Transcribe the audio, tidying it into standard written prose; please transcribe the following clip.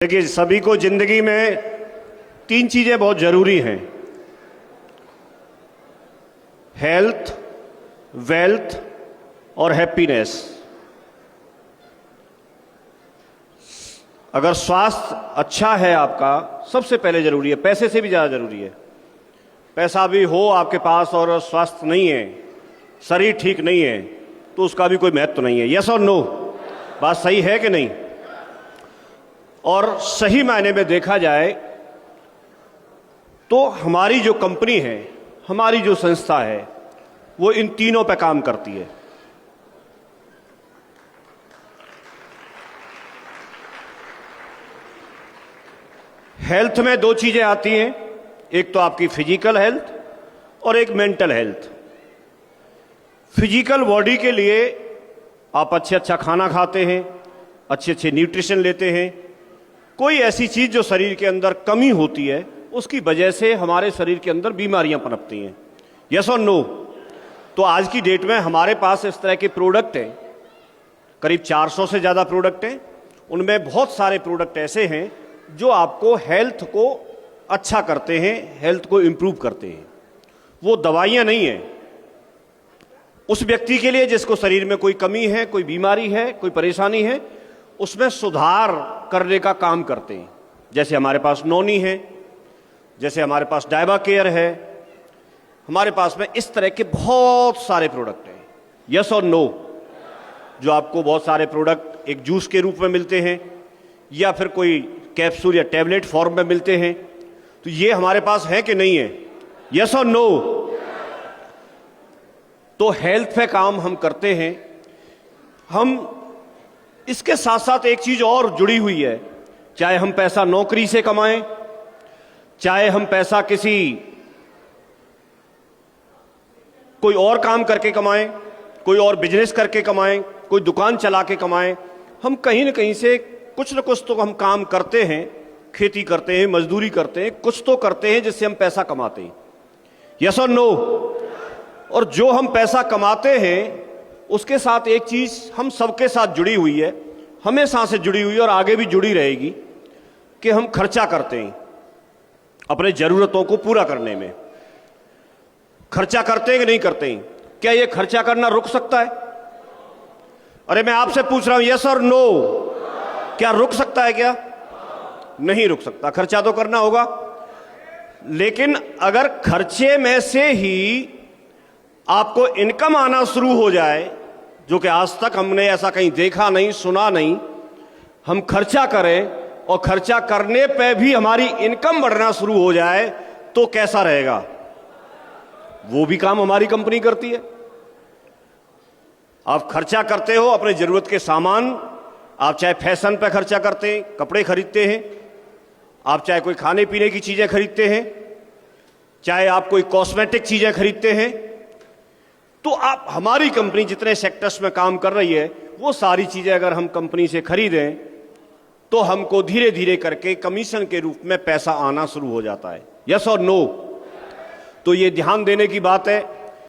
देखिए, सभी को जिंदगी में तीन चीजें बहुत जरूरी हैं: हेल्थ, वेल्थ और हैप्पीनेस। अगर स्वास्थ्य अच्छा है आपका, सबसे पहले जरूरी है, पैसे से भी ज्यादा जरूरी है। पैसा भी हो आपके पास और स्वास्थ्य नहीं है, शरीर ठीक नहीं है, तो उसका भी कोई महत्व नहीं है। यस और नो? बात सही है कि नहीं? और सही मायने में देखा जाए तो हमारी जो कंपनी है, हमारी जो संस्था है, वो इन तीनों पे काम करती है। हेल्थ में दो चीजें आती हैं, एक तो आपकी फिजिकल हेल्थ और एक मेंटल हेल्थ। फिजिकल बॉडी के लिए आप अच्छा खाना खाते हैं, अच्छे न्यूट्रिशन लेते हैं। कोई ऐसी चीज जो शरीर के अंदर कमी होती है, उसकी वजह से हमारे शरीर के अंदर बीमारियां पनपती हैं। यस और नो? तो आज की डेट में हमारे पास इस तरह के प्रोडक्ट हैं, करीब 400 से ज्यादा प्रोडक्ट हैं। उनमें बहुत सारे प्रोडक्ट ऐसे हैं जो आपको हेल्थ को अच्छा करते हैं, हेल्थ को इंप्रूव करते हैं। वो दवाइयां नहीं है। उस व्यक्ति के लिए जिसको शरीर में कोई कमी है, कोई बीमारी है, कोई परेशानी है, उसमें सुधार करने का काम करते हैं। जैसे हमारे पास नोनी है, जैसे हमारे पास डायबा केयर है, हमारे पास में इस तरह के बहुत सारे प्रोडक्ट हैं। यस और नो? जो आपको बहुत सारे प्रोडक्ट एक जूस के रूप में मिलते हैं या फिर कोई कैप्सूल या टैबलेट फॉर्म में मिलते हैं, तो ये हमारे पास है कि नहीं है? यस और नो? तो हेल्थ पे काम हम करते हैं। हम इसके साथ साथ एक चीज और जुड़ी हुई है, चाहे हम पैसा नौकरी से कमाएं, चाहे हम पैसा किसी कोई और काम करके कमाएं, कोई और बिजनेस करके कमाएं, कोई दुकान चला के कमाएं, हम कहीं ना कहीं से कुछ ना कुछ तो हम काम करते हैं, खेती करते हैं, मजदूरी करते हैं, कुछ तो करते हैं जिससे हम पैसा कमाते हैं। यस और नो? और जो हम पैसा कमाते हैं उसके साथ एक चीज हम सबके साथ जुड़ी हुई है, हमेशा से जुड़ी हुई है और आगे भी जुड़ी रहेगी, कि हम खर्चा करते हैं अपने जरूरतों को पूरा करने में। खर्चा करते हैं कि नहीं करते हैं? क्या ये खर्चा करना रुक सकता है? अरे मैं आपसे पूछ रहा हूं, यस और नो? क्या रुक सकता है? क्या नहीं रुक सकता। खर्चा तो करना होगा। लेकिन अगर खर्चे में से ही आपको इनकम आना शुरू हो जाए, जो कि आज तक हमने ऐसा कहीं देखा नहीं, सुना नहीं, हम खर्चा करें और खर्चा करने पे भी हमारी इनकम बढ़ना शुरू हो जाए, तो कैसा रहेगा? वो भी काम हमारी कंपनी करती है। आप खर्चा करते हो अपने जरूरत के सामान, आप चाहे फैशन पे खर्चा करते हैं, कपड़े खरीदते हैं, आप चाहे कोई खाने पीने की चीजें खरीदते हैं, चाहे आप कोई कॉस्मेटिक चीजें खरीदते हैं, तो आप हमारी कंपनी जितने सेक्टर्स में काम कर रही है, वो सारी चीजें अगर हम कंपनी से खरीदें तो हमको धीरे धीरे करके कमीशन के रूप में पैसा आना शुरू हो जाता है। यस और नो? तो ये ध्यान देने की बात है